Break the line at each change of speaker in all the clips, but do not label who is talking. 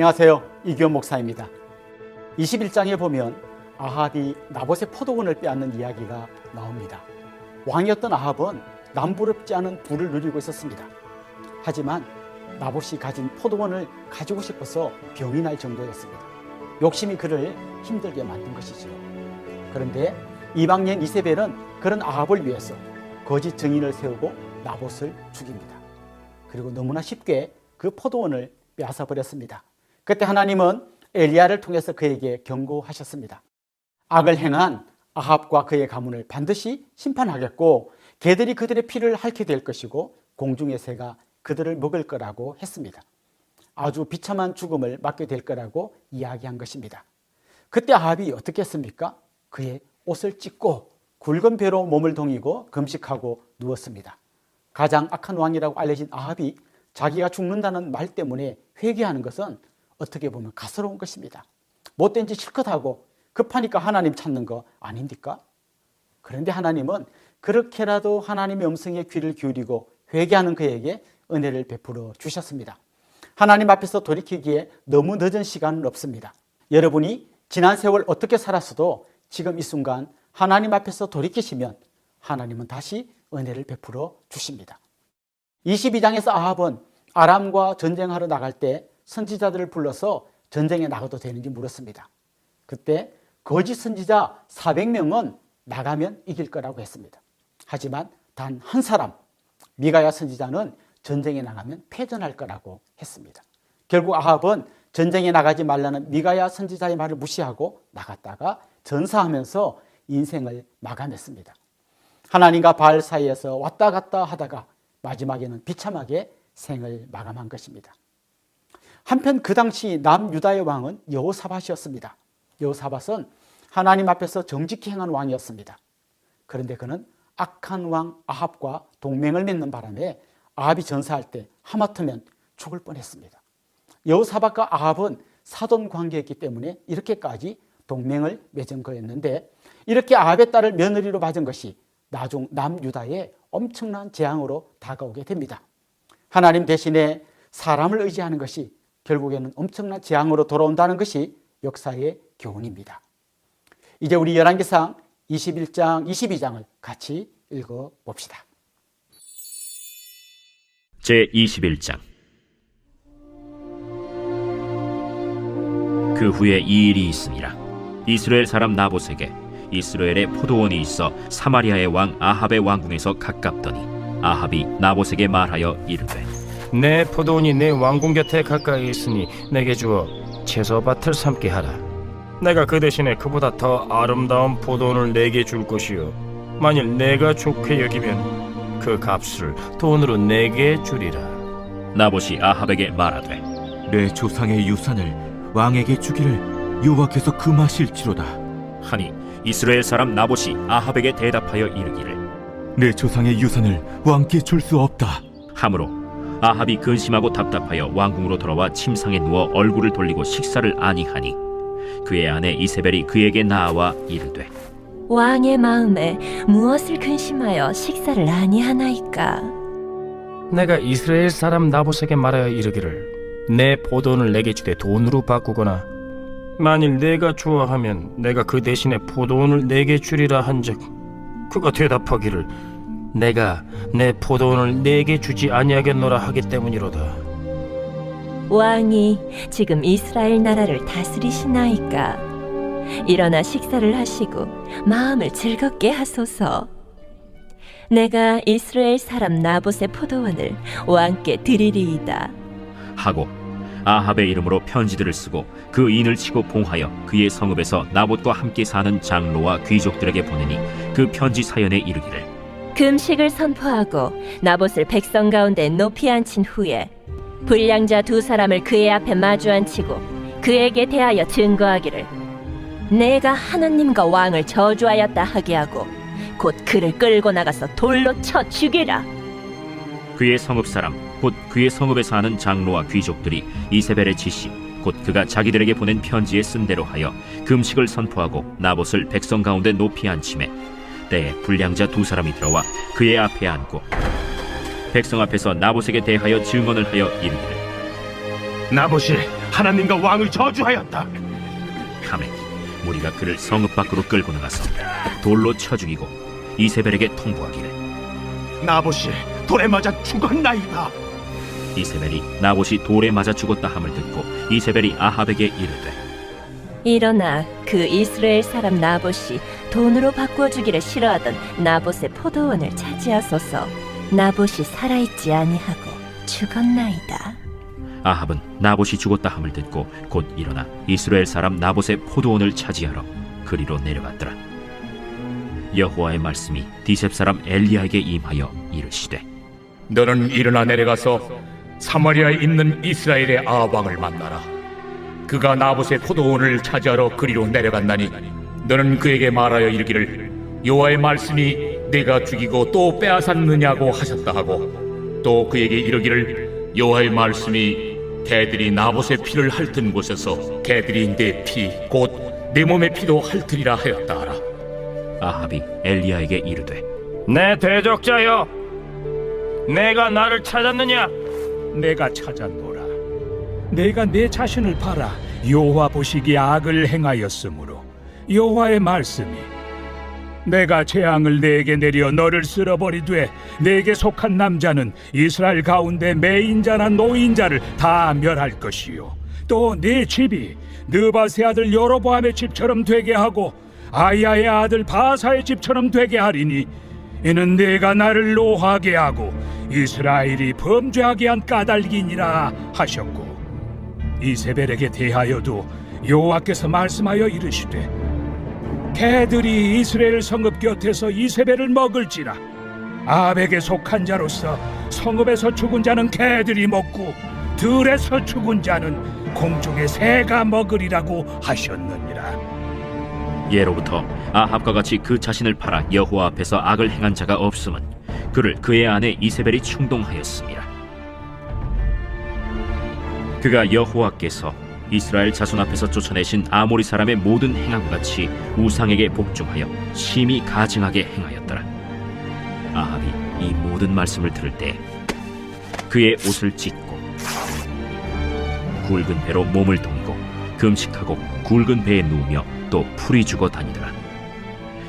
안녕하세요. 이규현 목사입니다. 21장에 보면 아합이 나봇의 포도원을 빼앗는 이야기가 나옵니다. 왕이었던 아합은 남부럽지 않은 부를 누리고 있었습니다. 하지만 나봇이 가진 포도원을 가지고 싶어서 병이 날 정도였습니다. 욕심이 그를 힘들게 만든 것이죠. 그런데 이방인 이세벨은 그런 아합을 위해서 거짓 증인을 세우고 나봇을 죽입니다. 그리고 너무나 쉽게 그 포도원을 빼앗아 버렸습니다. 그때 하나님은 엘리야를 통해서 그에게 경고하셨습니다. 악을 행한 아합과 그의 가문을 반드시 심판하겠고 개들이 그들의 피를 핥게 될 것이고 공중의 새가 그들을 먹을 거라고 했습니다. 아주 비참한 죽음을 맞게 될 거라고 이야기한 것입니다. 그때 아합이 어떻게 했습니까? 그의 옷을 찢고 굵은 배로 몸을 동이고 금식하고 누웠습니다. 가장 악한 왕이라고 알려진 아합이 자기가 죽는다는 말 때문에 회개하는 것은 어떻게 보면 가스로운 것입니다. 못된 짓 실컷 하고 급하니까 하나님 찾는 거 아닙니까? 그런데 하나님은 그렇게라도 하나님의 음성에 귀를 기울이고 회개하는 그에게 은혜를 베풀어 주셨습니다. 하나님 앞에서 돌이키기에 너무 늦은 시간은 없습니다. 여러분이 지난 세월 어떻게 살았어도 지금 이 순간 하나님 앞에서 돌이키시면 하나님은 다시 은혜를 베풀어 주십니다. 22장에서 아합은 아람과 전쟁하러 나갈 때 선지자들을 불러서 전쟁에 나가도 되는지 물었습니다. 그때 거짓 선지자 400명은 나가면 이길 거라고 했습니다. 하지만 단 한 사람, 미가야 선지자는 전쟁에 나가면 패전할 거라고 했습니다. 결국 아합은 전쟁에 나가지 말라는 미가야 선지자의 말을 무시하고 나갔다가 전사하면서 인생을 마감했습니다. 하나님과 바알 사이에서 왔다 갔다 하다가 마지막에는 비참하게 생을 마감한 것입니다. 한편 그 당시 남유다의 왕은 여호사밧이었습니다. 여호사밧은 하나님 앞에서 정직히 행한 왕이었습니다. 그런데 그는 악한 왕 아합과 동맹을 맺는 바람에 아합이 전사할 때 하마터면 죽을 뻔했습니다. 여호사밧과 아합은 사돈 관계였기 때문에 이렇게까지 동맹을 맺은 거였는데 이렇게 아합의 딸을 며느리로 맞은 것이 나중 남유다의 엄청난 재앙으로 다가오게 됩니다. 하나님 대신에 사람을 의지하는 것이 결국에는 엄청난 재앙으로 돌아온다는 것이 역사의 교훈입니다. 이제 우리 열왕기상 21장, 22장을 같이 읽어봅시다.
제21장. 그 후에 이 일이 있으니라. 이스라엘 사람 나봇에게 이스라엘의 포도원이 있어 사마리아의 왕 아합의 왕궁에서 가깝더니 아합이 나봇에게 말하여 이르되
내 포도원이 내 왕궁 곁에 가까이 있으니 내게 주어 채소밭을 삼게 하라. 내가 그 대신에 그보다 더 아름다운 포도원을 내게 줄 것이요 만일 내가 좋게 여기면 그 값을 돈으로 내게 주리라.
나봇이 아합에게 말하되
내 조상의 유산을 왕에게 주기를 여호와께서 금하실지로다.
하니 이스라엘 사람 나봇이 아합에게 대답하여 이르기를
내 조상의 유산을 왕께 줄 수 없다.
하므로 아합이 근심하고 답답하여 왕궁으로 돌아와 침상에 누워 얼굴을 돌리고 식사를 아니하니 그의 아내 이세벨이 그에게 나와 이르되
왕의 마음에 무엇을 근심하여 식사를 아니하나이까?
내가 이스라엘 사람 나봇에게 말하여 이르기를 내 포도원을 내게 주되 돈으로 바꾸거나 만일 내가 좋아하면 내가 그 대신에 포도원을 내게 주리라 한즉 그가 대답하기를 내가 내 포도원을 내게 주지 아니하겠노라 하기 때문이로다.
왕이 지금 이스라엘 나라를 다스리시나이까? 일어나 식사를 하시고 마음을 즐겁게 하소서. 내가 이스라엘 사람 나봇의 포도원을 왕께 드리리이다.
하고 아합의 이름으로 편지들을 쓰고 그 인을 치고 봉하여 그의 성읍에서 나봇과 함께 사는 장로와 귀족들에게 보내니 그 편지 사연에 이르기를
금식을 선포하고 나봇을 백성 가운데 높이 앉힌 후에 불량자 두 사람을 그의 앞에 마주 앉히고 그에게 대하여 증거하기를 내가 하나님과 왕을 저주하였다 하게 하고 곧 그를 끌고 나가서 돌로 쳐 죽이라.
그의 성읍 사람 곧 그의 성읍에 사는 장로와 귀족들이 이세벨의 지시 곧 그가 자기들에게 보낸 편지에 쓴 대로 하여 금식을 선포하고 나봇을 백성 가운데 높이 앉히매 때에 불량자 두 사람이 들어와 그의 앞에 앉고 백성 앞에서 나봇에게 대하여 증언을 하여 이르기를
나봇이 하나님과 왕을 저주하였다.
하매 무리가 그를 성읍 밖으로 끌고 나가서 돌로 쳐 죽이고 이세벨에게 통보하기를
나봇이 돌에 맞아 죽었나이다.
이세벨이 나봇이 돌에 맞아 죽었다 함을 듣고 이세벨이 아합에게 이르되
일어나 그 이스라엘 사람 나봇이 돈으로 바꿔주기를 싫어하던 나봇의 포도원을 차지하소서. 나봇이 살아있지 아니하고 죽었나이다.
아합은 나봇이 죽었다 함을 듣고 곧 일어나 이스라엘 사람 나봇의 포도원을 차지하러 그리로 내려갔더라. 여호와의 말씀이 디셉 사람 엘리야에게 임하여 이르시되
너는 일어나 내려가서 사마리아에 있는 이스라엘의 아합 왕을 만나라. 그가 나봇의 포도원을 차지하러 그리로 내려갔나니 너는 그에게 말하여 이르기를 여호와의 말씀이 내가 죽이고 또 빼앗았느냐고 하셨다 하고 또 그에게 이르기를 여호와의 말씀이 개들이 나봇의 피를 핥은 곳에서 개들이 내 피 곧 내 몸의 피도 핥으리라 하였다 하라.
아합이 엘리야에게 이르되
내 대적자여, 내가 나를 찾았느냐?
내가 찾았노라. 내가 내 자신을 팔아 여호와 보시기에 악을 행하였으므로 여호와의 말씀이 내가 재앙을 내게 내려 너를 쓸어버리되 내게 속한 남자는 이스라엘 가운데 매인자나 노인자를 다 멸할 것이요 또 네 집이 느바세 아들 여로보암의 집처럼 되게 하고 아이야의 아들 바사의 집처럼 되게 하리니 이는 내가 나를 노하게 하고 이스라엘이 범죄하게 한 까닭이니라 하셨고 이세벨에게 대하여도 여호와께서 말씀하여 이르시되 개들이 이스라엘 성읍 곁에서 이세벨을 먹을지라 아합에게 속한 자로서 성읍에서 죽은 자는 개들이 먹고 들에서 죽은 자는 공중의 새가 먹으리라고 하셨느니라.
예로부터 아합과 같이 그 자신을 팔아 여호와 앞에서 악을 행한 자가 없음은 그를 그의 아내 이세벨이 충동하였습니다. 그가 여호와께서 이스라엘 자손 앞에서 쫓아내신 아모리 사람의 모든 행함과 같이 우상에게 복종하여 심히 가증하게 행하였더라. 아합이 이 모든 말씀을 들을 때 그의 옷을 찢고 굵은 배로 몸을 동이고 금식하고 굵은 배에 누우며 또 풀이 죽어 다니더라.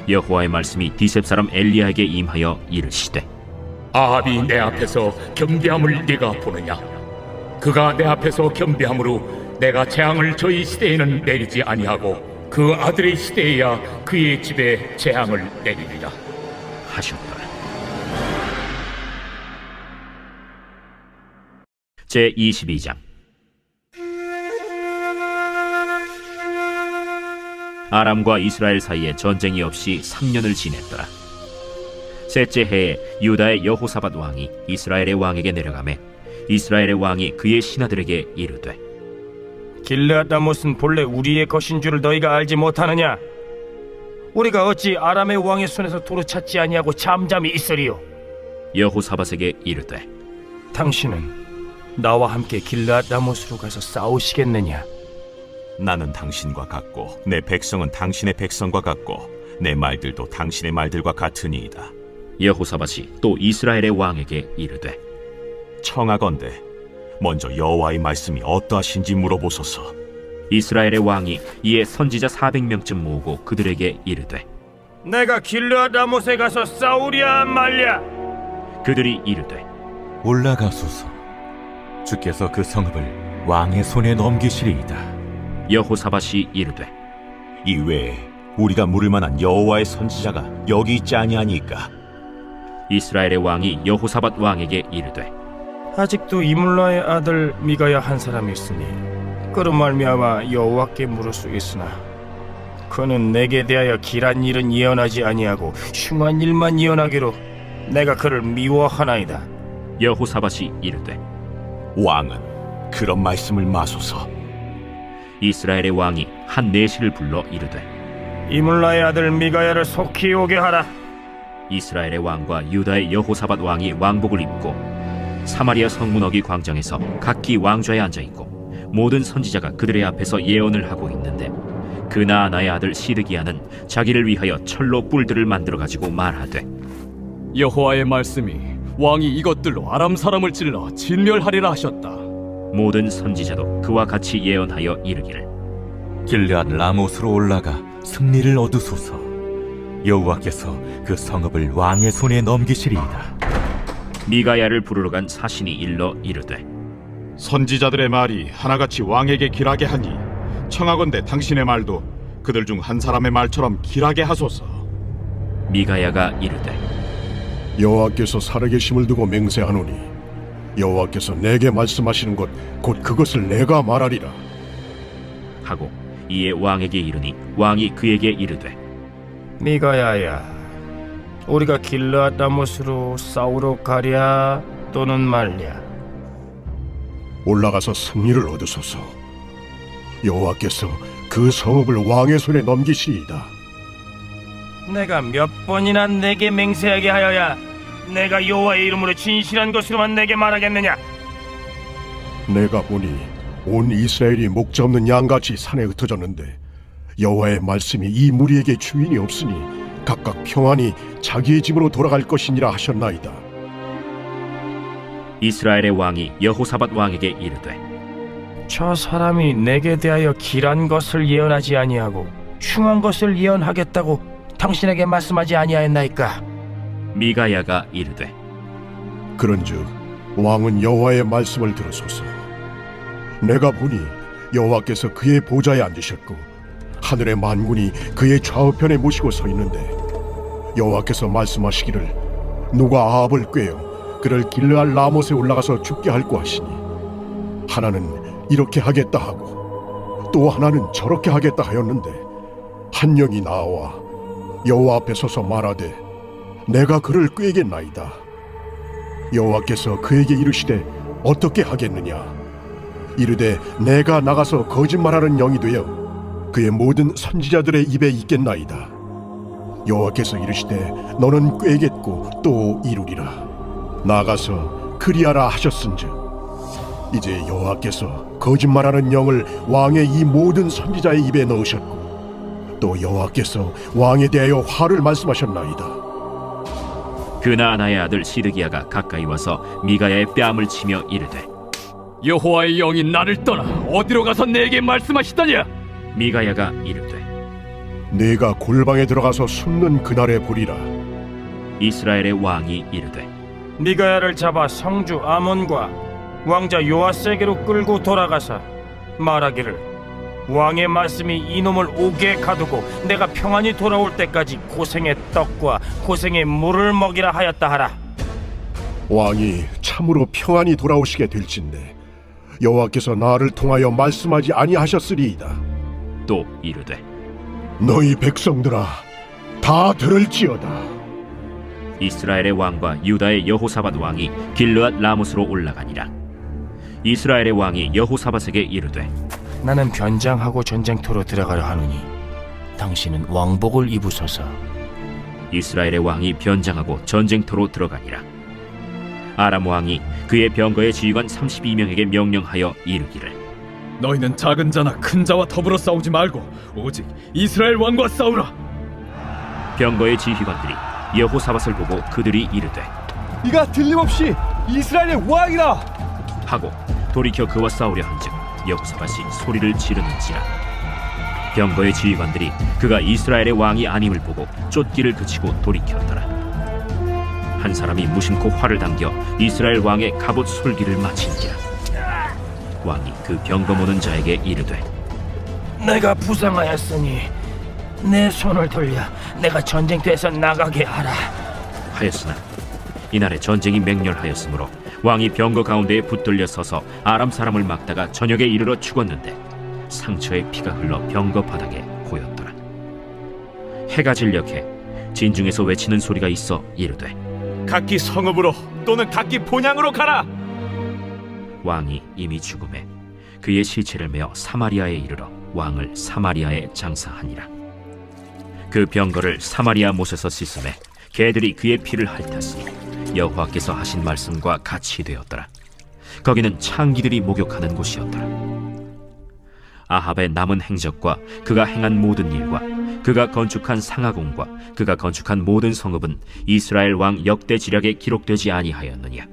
여호와의 말씀이 디셉 사람 엘리야에게 임하여 이르시되
아합이 내 앞에서 겸비함을 네가 보느냐? 그가 내 앞에서 겸비함으로 내가 재앙을 저희 시대에는 내리지 아니하고 그 아들의 시대에야 그의 집에 재앙을 내리리라
하셨더라. 제22장 아람과 이스라엘 사이에 전쟁이 없이 3년을 지냈더라. 셋째 해에 유다의 여호사밧 왕이 이스라엘의 왕에게 내려가매 이스라엘의 왕이 그의 신하들에게 이르되
길르앗 라못은 본래 우리의 것인 줄을 너희가 알지 못하느냐? 우리가 어찌 아람의 왕의 손에서 도로 찾지 아니하고 잠잠히 있으리요?
여호사밧에게 이르되
당신은 나와 함께 길르앗 라못으로 가서 싸우시겠느냐?
나는 당신과 같고 내 백성은 당신의 백성과 같고 내 말들도 당신의 말들과 같으니이다.
여호사밧이 또 이스라엘의 왕에게 이르되
청하건대 먼저 여호와의 말씀이 어떠하신지 물어보소서.
이스라엘의 왕이 이에 선지자 400명쯤 모으고 그들에게 이르되
내가 길르앗 라못에 가서 싸우랴 말랴?
그들이 이르되
올라가소서. 주께서 그 성읍을 왕의 손에 넘기시리이다.
여호사밧이 이르되
이외에 우리가 물을 만한 여호와의 선지자가 여기 있지 아니하니까.
이스라엘의 왕이 여호사밧 왕에게 이르되
아직도 이물라의 아들 미가야 한 사람이 있으니 그로 말미암아 여호와께 물을 수 있으나 그는 내게 대하여 길한 일은 예언하지 아니하고 흉한 일만 예언하기로 내가 그를 미워하나이다.
여호사밧이 이르되
왕은 그런 말씀을 마소서.
이스라엘의 왕이 한 내시를 불러 이르되
이물라의 아들 미가야를 속히 오게 하라.
이스라엘의 왕과 유다의 여호사밧 왕이 왕복을 입고 사마리아 성문 어기 광장에서 각기 왕좌에 앉아있고 모든 선지자가 그들의 앞에서 예언을 하고 있는데 그나아나의 아들 시드기야는 자기를 위하여 철로 뿔들을 만들어가지고 말하되
여호와의 말씀이 왕이 이것들로 아람 사람을 찔러 진멸하리라 하셨다.
모든 선지자도 그와 같이 예언하여 이르기를
길르앗 라못으로 올라가 승리를 얻으소서. 여호와께서 그 성읍을 왕의 손에 넘기시리이다.
미가야를 부르러 간 사신이 일러 이르되
선지자들의 말이 하나같이 왕에게 길하게 하니 청하건대 당신의 말도 그들 중 한 사람의 말처럼 길하게 하소서.
미가야가 이르되
여호와께서 살아계심을 두고 맹세하노니 여호와께서 내게 말씀하시는 것 곧 그것을 내가 말하리라.
하고 이에 왕에게 이르니 왕이 그에게 이르되
미가야야, 우리가 길르앗 라못으로 싸우러 가랴 또는 말랴?
올라가서 승리를 얻으소서. 여호와께서 그 성읍을 왕의 손에 넘기시리이다.
내가 몇 번이나 내게 맹세하게 하여야 내가 여호와의 이름으로 진실한 것으로만 내게 말하겠느냐?
내가 보니 온 이스라엘이 목자 없는 양같이 산에 흩어졌는데 여호와의 말씀이 이 무리에게 주인이 없으니 각각 평안히 자기의 집으로 돌아갈 것이니라 하셨나이다.
이스라엘의 왕이 여호사밧 왕에게 이르되
저 사람이 내게 대하여 길한 것을 예언하지 아니하고 흉한 것을 예언하겠다고 당신에게 말씀하지 아니하였나이까?
미가야가 이르되
그런즉 왕은 여호와의 말씀을 들으소서. 내가 보니 여호와께서 그의 보좌에 앉으셨고 하늘의 만군이 그의 좌우편에 모시고 서 있는데 여호와께서 말씀하시기를 누가 아합을 꾀어 그를 길르앗 라못에 올라가서 죽게 할고 하시니 하나는 이렇게 하겠다 하고 또 하나는 저렇게 하겠다 하였는데 한 영이 나와 여호와 앞에 서서 말하되 내가 그를 꾀겠나이다. 여호와께서 그에게 이르시되 어떻게 하겠느냐? 이르되 내가 나가서 거짓말하는 영이 되어 그의 모든 선지자들의 입에 있겠나이다. 여호와께서 이르시되 너는 꾀겠고 또 이루리라. 나가서 그리하라 하셨은즉 이제 여호와께서 거짓말하는 영을 왕의 이 모든 선지자의 입에 넣으셨고 또 여호와께서 왕에 대하여 화를 말씀하셨나이다.
그나아나의 아들 시드기야가 가까이 와서 미가야의 뺨을 치며 이르되
여호와의 영이 나를 떠나 어디로 가서 내게 말씀하시더냐?
미가야가 이르되
네가 골방에 들어가서 숨는 그날에 보리라.
이스라엘의 왕이 이르되
미가야를 잡아 성주 아몬과 왕자 요아스에게로 끌고 돌아가서 말하기를 왕의 말씀이 이놈을 옥에 가두고 내가 평안히 돌아올 때까지 고생의 떡과 고생의 물을 먹이라 하였다 하라.
왕이 참으로 평안히 돌아오시게 될진데 여호와께서 나를 통하여 말씀하지 아니하셨으리이다.
또 이르되
너희 백성들아 다 들을지어다.
이스라엘의 왕과 유다의 여호사밧 왕이 길르앗 라못으로 올라가니라. 이스라엘의 왕이 여호사밧에게 이르되
나는 변장하고 전쟁터로 들어가려 하노니 당신은 왕복을 입으소서.
이스라엘의 왕이 변장하고 전쟁터로 들어가니라. 아람 왕이 그의 병거의 지휘관 32명에게 명령하여 이르기를
너희는 작은 자나 큰 자와 더불어 싸우지 말고 오직 이스라엘 왕과 싸우라.
병거의 지휘관들이 여호사밧을 보고 그들이 이르되
네가 틀림없이 이스라엘의 왕이라
하고 돌이켜 그와 싸우려 한즉 여호사밧이 소리를 지르는지라. 병거의 지휘관들이 그가 이스라엘의 왕이 아님을 보고 쫓기를 그치고 돌이켰더라. 한 사람이 무심코 활을 당겨 이스라엘 왕의 갑옷 솔기를 마친지라. 왕이 그 병거 모는 자에게 이르되
내가 부상하였으니 내 손을 돌려 내가 전쟁터에서 나가게 하라
하였으나 이날에 전쟁이 맹렬하였으므로 왕이 병거 가운데에 붙들려 서서 아람 사람을 막다가 저녁에 이르러 죽었는데 상처에 피가 흘러 병거 바닥에 고였더라. 해가 진력해 진중에서 외치는 소리가 있어 이르되
각기 성읍으로 또는 각기 본향으로 가라.
왕이 이미 죽음에 그의 시체를 메어 사마리아에 이르러 왕을 사마리아에 장사하니라. 그 병거를 사마리아 못에서 씻음에 개들이 그의 피를 핥았으니 여호와께서 하신 말씀과 같이 되었더라. 거기는 창기들이 목욕하는 곳이었더라. 아합의 남은 행적과 그가 행한 모든 일과 그가 건축한 상하궁과 그가 건축한 모든 성읍은 이스라엘 왕 역대 지략에 기록되지 아니하였느냐.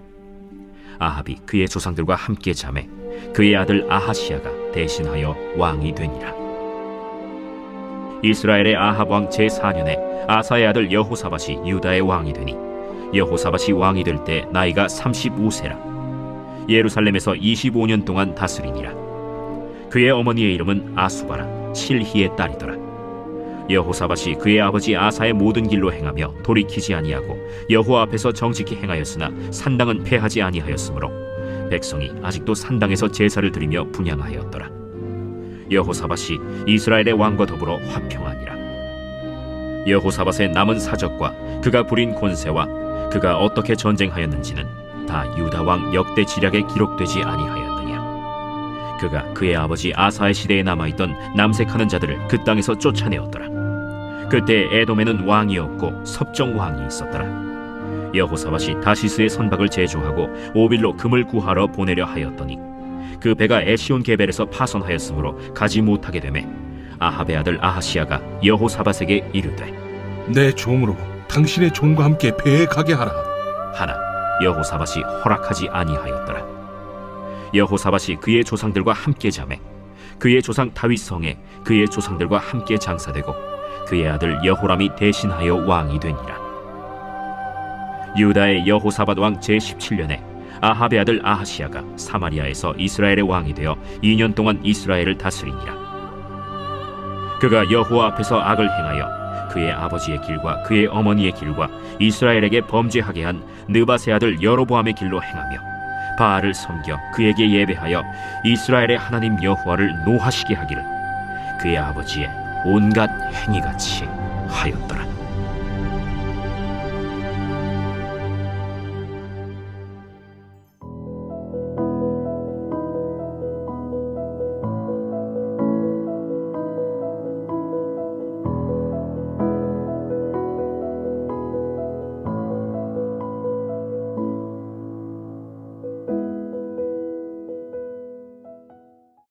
아합이 그의 조상들과 함께 잠에 그의 아들 아하시야가 대신하여 왕이 되니라. 이스라엘의 아합 왕 제4년에 아사의 아들 여호사밧이 유다의 왕이 되니 여호사밧이 왕이 될 때 나이가 35세라. 예루살렘에서 25년 동안 다스리니라. 그의 어머니의 이름은 아수바라 실히의 딸이더라. 여호사밧이 그의 아버지 아사의 모든 길로 행하며 돌이키지 아니하고 여호와 앞에서 정직히 행하였으나 산당은 패하지 아니하였으므로 백성이 아직도 산당에서 제사를 드리며 분향하였더라. 여호사밧이 이스라엘의 왕과 더불어 화평하니라. 여호사밧의 남은 사적과 그가 부린 권세와 그가 어떻게 전쟁하였는지는 다 유다 왕 역대 지략에 기록되지 아니하였느냐. 그가 그의 아버지 아사의 시대에 남아있던 남색하는 자들을 그 땅에서 쫓아내었더라. 그때 에돔에는 왕이 없고 섭정 왕이 있었더라. 여호사밧이 다시스의 선박을 제조하고 오빌로 금을 구하러 보내려 하였더니 그 배가 에시온 게벨에서 파손하였으므로 가지 못하게 되매 아합의 아들 아하시야가 여호사밧에게 이르되
내 종으로 당신의 종과 함께 배에 가게 하라.
하나 여호사밧이 허락하지 아니하였더라. 여호사밧이 그의 조상들과 함께 자매 그의 조상 다윗 성에 그의 조상들과 함께 장사되고 그의 아들 여호람이 대신하여 왕이 되니라. 유다의 여호사밧 왕 제17년에 아합의 아들 아하시야가 사마리아에서 이스라엘의 왕이 되어 2년 동안 이스라엘을 다스리니라. 그가 여호와 앞에서 악을 행하여 그의 아버지의 길과 그의 어머니의 길과 이스라엘에게 범죄하게 한 느밧의 아들 여로보암의 길로 행하며 바알을 섬겨 그에게 예배하여 이스라엘의 하나님 여호와를 노하시게 하기를 그의 아버지의 온갖 행위같이 하였다.